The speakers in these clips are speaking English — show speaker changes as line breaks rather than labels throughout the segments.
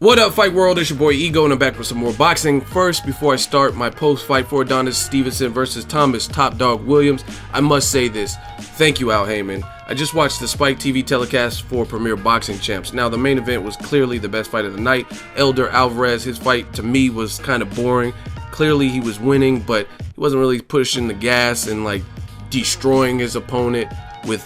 What up, Fight World? It's your boy Ego, and I'm back with some more boxing. First, before I start my post-fight for Adonis Stevenson versus Thomas Top Dog Williams, I must say this. Thank you, Al Heyman. I just watched the Spike TV telecast for Premier Boxing Champs. Now, the main event was clearly the best fight of the night. Elder Alvarez, his fight to me was kind of boring. Clearly, he was winning, but he wasn't really pushing the gas and like destroying his opponent with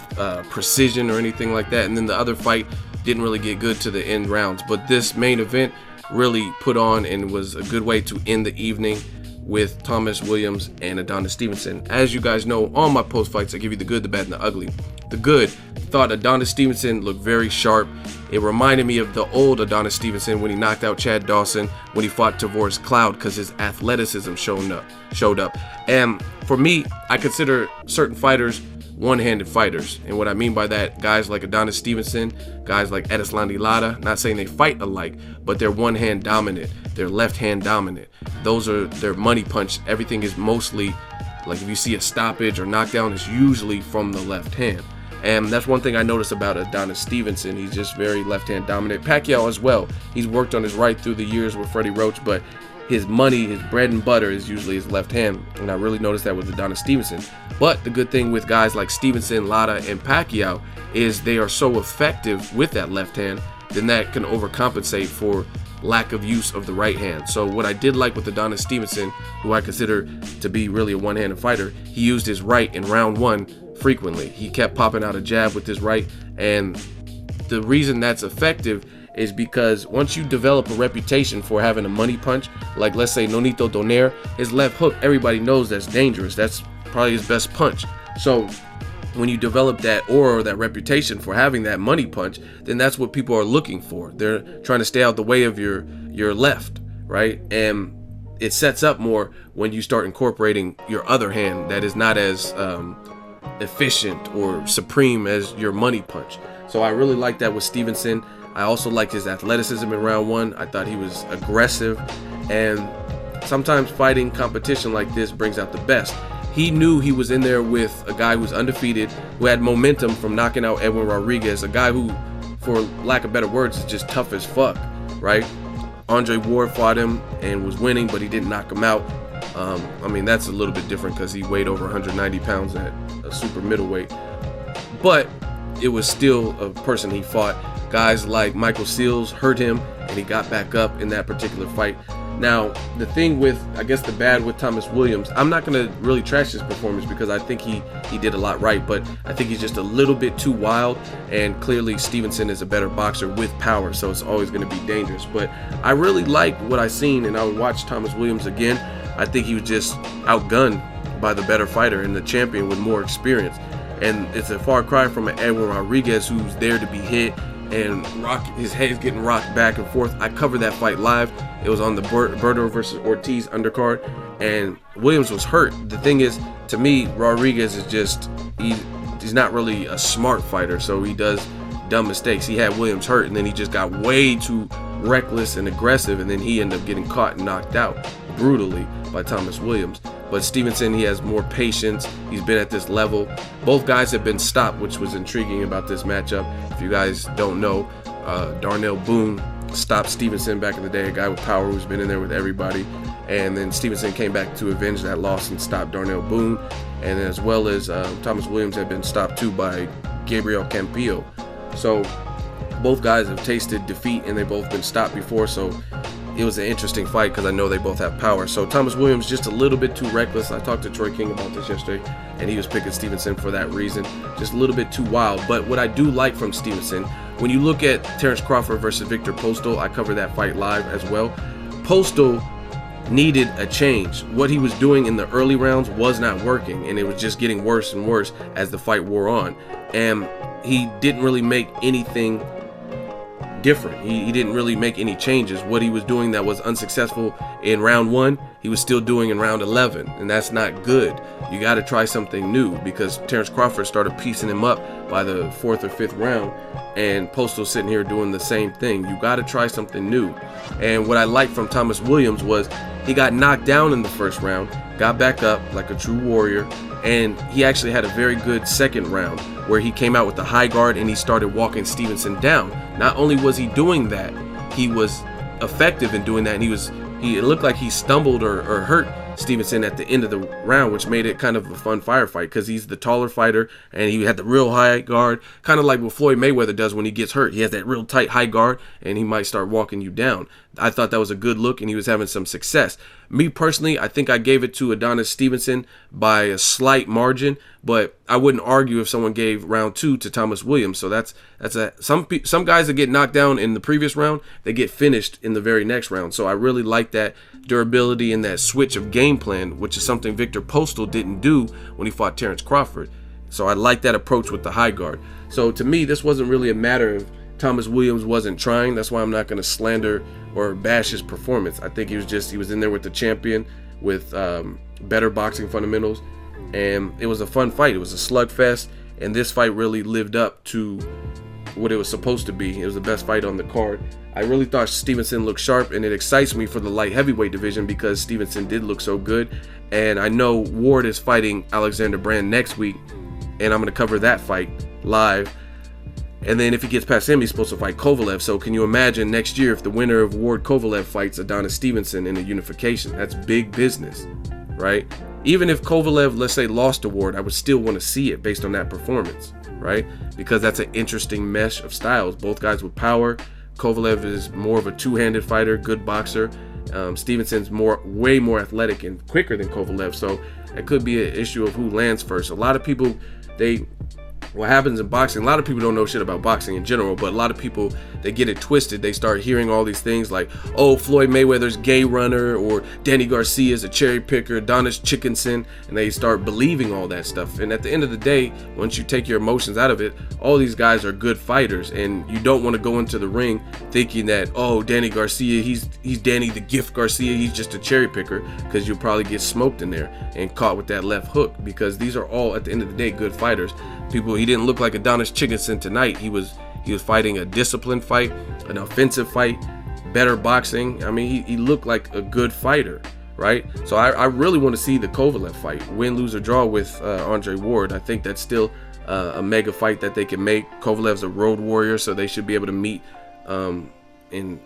precision or anything like that. And then the other fight didn't really get good to the end rounds, but this main event really put on and was a good way to end the evening with Thomas Williams and Adonis Stevenson. As you guys know, on my post fights I give you the good, the bad, and the ugly. The good, thought Adonis Stevenson looked very sharp. It reminded me of the old Adonis Stevenson when he knocked out Chad Dawson when he fought Tavoris Cloud, because his athleticism showed up. And for me, I consider certain fighters one-handed fighters, and what I mean by that, guys like Adonis Stevenson, guys like Erislandy Lara, not saying they fight alike, but they're one-hand dominant, they're left-hand dominant. Those are their money punch. Everything is mostly, like if you see a stoppage or knockdown, it's usually from the left hand. And that's one thing I noticed about Adonis Stevenson. He's just very left-hand dominant. Pacquiao as well. He's worked on his right through the years with Freddie Roach, but his money, his bread and butter is usually his left hand, and I really noticed that with Adonis Stevenson. But the good thing with guys like Stevenson, Lara, and Pacquiao is they are so effective with that left hand, then that can overcompensate for lack of use of the right hand. So what I did like with Adonis Stevenson, who I consider to be really a one-handed fighter, he used his right in round one frequently. He kept popping out a jab with his right, and the reason that's effective is because once you develop a reputation for having a money punch, like let's say Nonito Donaire, his left hook, everybody knows that's dangerous. That's probably his best punch. So when you develop that aura or that reputation for having that money punch, then that's what people are looking for. They're trying to stay out the way of your left, right? And it sets up more when you start incorporating your other hand that is not as efficient or supreme as your money punch. So I really like that with Stevenson. I also liked his athleticism in round one. I thought he was aggressive, and sometimes fighting competition like this brings out the best. He knew he was in there with a guy who's undefeated, who had momentum from knocking out Edwin Rodriguez, a guy who, for lack of better words, is just tough as fuck, right? Andre Ward fought him and was winning, but he didn't knock him out. I mean, that's a little bit different because he weighed over 190 pounds at a super middleweight, but it was still a person he fought. Guys like Michael Seals hurt him, and he got back up in that particular fight. Now, the thing with, I guess the bad with Thomas Williams, I'm not going to really trash his performance because I think he did a lot right, but I think he's just a little bit too wild, and clearly Stevenson is a better boxer with power, so it's always going to be dangerous. But I really like what I seen, and I would watch Thomas Williams again. I think he was just outgunned by the better fighter and the champion with more experience. And it's a far cry from an Edwin Rodriguez who's there to be hit and his head's getting rocked back and forth. I covered that fight live. It was on the Berto versus Ortiz undercard, and Williams was hurt. The thing is, to me, Rodriguez is just, he's not really a smart fighter, so he does dumb mistakes. He had Williams hurt, and then he just got way too reckless and aggressive, and then he ended up getting caught and knocked out brutally by Thomas Williams. But Stevenson, he has more patience. He's been at this level. Both guys have been stopped, which was intriguing about this matchup. If you guys don't know, Darnell Boone stopped Stevenson back in the day, a guy with power who's been in there with everybody. And then Stevenson came back to avenge that loss and stopped Darnell Boone. And as well as Thomas Williams had been stopped too by Gabriel Campillo. So both guys have tasted defeat, and they've both been stopped before. So it was an interesting fight because I know they both have power. So Thomas Williams just a little bit too reckless. I talked to Troy King about this yesterday, and he was picking Stevenson for that reason. Just a little bit too wild. But what I do like from Stevenson, when you look at Terrence Crawford versus Victor Postol, I covered that fight live as well. Postol needed a change. What he was doing in the early rounds was not working, and it was just getting worse and worse as the fight wore on. And he didn't really make anything different. He didn't really make any changes. What he was doing that was unsuccessful in round one, he was still doing in round 11, and that's not good. You got to try something new, because Terrence Crawford started piecing him up by the 4th or 5th round, and Postol sitting here doing the same thing. You got to try something new. And what I liked from Thomas Williams was he got knocked down in the first round, got back up like a true warrior, and he actually had a very good second round where he came out with the high guard and he started walking Stevenson down. Not only was he doing that, he was effective in doing that, and it looked like he stumbled or hurt Stevenson at the end of the round, which made it kind of a fun firefight because he's the taller fighter and he had the real high guard, kind of like what Floyd Mayweather does when he gets hurt. He has that real tight high guard and he might start walking you down. I thought that was a good look and he was having some success. Me personally, I think I gave it to Adonis Stevenson by a slight margin, but I wouldn't argue if someone gave round 2 to Thomas Williams. So some guys that get knocked down in the previous round, they get finished in the very next round. So I really like that durability and that switch of game plan, which is something Victor Postal didn't do when he fought Terrence Crawford. So I like that approach with the high guard. So to me, this wasn't really a matter of Thomas Williams wasn't trying. That's why I'm not going to slander or bash his performance. I think he was in there with the champion with better boxing fundamentals, and it was a fun fight. It was a slugfest, and this fight really lived up to what it was supposed to be. It was the best fight on the card. I really thought Stevenson looked sharp, and it excites me for the light heavyweight division because Stevenson did look so good. And I know Ward is fighting Alexander Brand next week, and I'm going to cover that fight live. And then if he gets past him, he's supposed to fight Kovalev. So can you imagine next year if the winner of Ward-Kovalev fights Adonis Stevenson in a unification? That's big business, right? Even if Kovalev, let's say, lost to Ward, I would still want to see it based on that performance, right? Because that's an interesting mesh of styles. Both guys with power. Kovalev is more of a two-handed fighter, good boxer. Stevenson's way more athletic and quicker than Kovalev. So it could be an issue of who lands first. A lot of people, what happens in boxing, a lot of people don't know shit about boxing in general, but a lot of people, they get it twisted. They start hearing all these things like, oh, Floyd Mayweather's gay runner, or Danny Garcia's a cherry picker, Adonis Chickenson, and they start believing all that stuff. And at the end of the day, once you take your emotions out of it, all these guys are good fighters, and you don't want to go into the ring thinking that, oh, Danny Garcia, he's Danny the Gift Garcia, he's just a cherry picker, because you'll probably get smoked in there and caught with that left hook, because these are all, at the end of the day, good fighters. He didn't look like Adonis Chickenson tonight. He was fighting a disciplined fight, an offensive fight, better boxing. I mean, he looked like a good fighter, right? So I really want to see the Kovalev fight, win, lose, or draw with Andre Ward. I think that's still a mega fight that they can make. Kovalev's a road warrior, so they should be able to meet and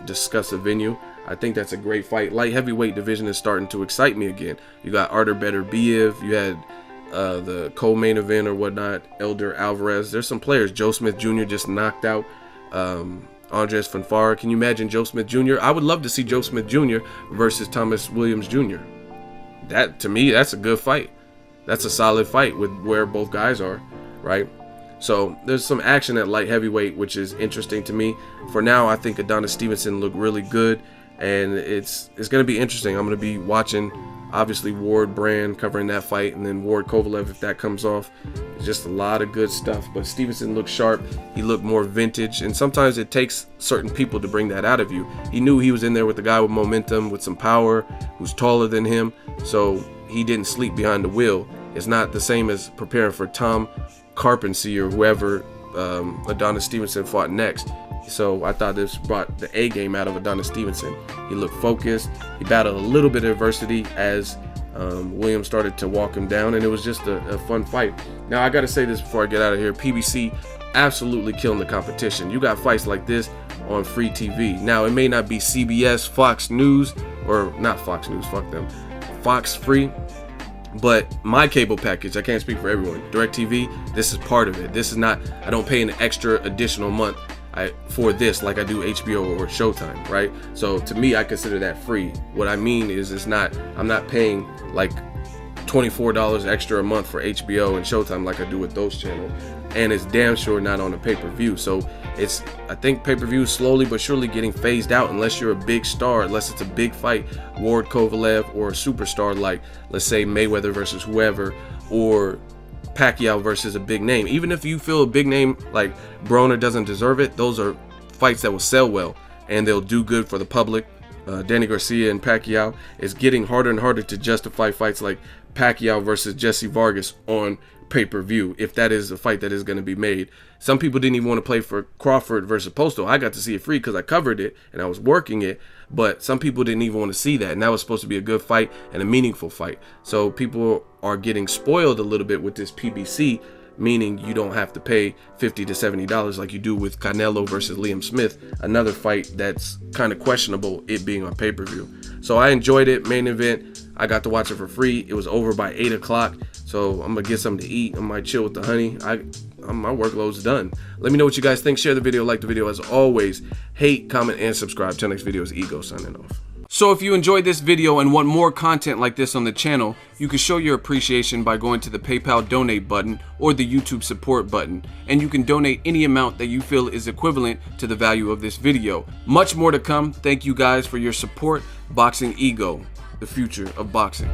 discuss a venue. I think that's a great fight. Light heavyweight division is starting to excite me again. You got Artur Beterbiev, you had the co-main event or whatnot, Elder Alvarez. There's some players. Joe Smith Jr. just knocked out Andres Fanfara. Can you imagine Joe Smith Jr.? I would love to see Joe Smith Jr. versus Thomas Williams Jr. That, to me, that's a good fight. That's a solid fight with where both guys are, right? So there's some action at light heavyweight, which is interesting to me. For now, I think Adonis Stevenson looked really good, and it's going to be interesting. I'm going to be watching, obviously, Ward Brand, covering that fight, and then Ward Kovalev if that comes off. It's just a lot of good stuff. But Stevenson looked sharp. He looked more vintage, and sometimes it takes certain people to bring that out of you. He knew he was in there with a guy with momentum, with some power, who's taller than him, so he didn't sleep behind the wheel. It's not the same as preparing for Tom Carpensy or whoever Adonis Stevenson fought next. So I thought this brought the A game out of Adonis Stevenson. He looked focused. He battled a little bit of adversity as Williams started to walk him down, and it was just a fun fight. Now, I got to say this before I get out of here. PBC absolutely killing the competition. You got fights like this on free TV. Now, it may not be CBS, Fox News, or not Fox News, fuck them, Fox Free, but my cable package, I can't speak for everyone, DirecTV, this is part of it. This is not, I don't pay an extra additional month for this like I do HBO or Showtime, right? So to me, I consider that free. What I mean is I'm not paying like $24 extra a month for HBO and Showtime like I do with those channels, and it's damn sure not on a pay-per-view. So I think pay-per-view is slowly but surely getting phased out unless you're a big star, unless it's a big fight, Ward Kovalev, or a superstar like, let's say, Mayweather versus whoever, or Pacquiao versus a big name. Even if you feel a big name like Broner doesn't deserve it, those are fights that will sell well and they'll do good for the public. Danny Garcia and Pacquiao, is getting harder and harder to justify fights like Pacquiao versus Jesse Vargas on pay-per-view, if that is a fight that is going to be made. Some people didn't even want to play for Crawford versus Postal. I got to see it free because I covered it and I was working it, but some people didn't even want to see that, and that was supposed to be a good fight and a meaningful fight. So people are getting spoiled a little bit with this PBC. meaning you don't have to pay $50 to $70 like you do with Canelo versus Liam Smith, another fight that's kind of questionable, it being on pay-per-view. So I enjoyed it. Main event, I got to watch it for free. It was over by 8 o'clock, so I'm gonna get something to eat. I might chill with the honey. My workload's done. Let me know what you guys think. Share the video, like the video. As always, hate, comment, and subscribe. Till next video is Ego signing off. So if you enjoyed this video and want more content like this on the channel, you can show your appreciation by going to the PayPal donate button or the YouTube support button, and you can donate any amount that you feel is equivalent to the value of this video. Much more to come. Thank you guys for your support. Boxing Ego, the future of boxing.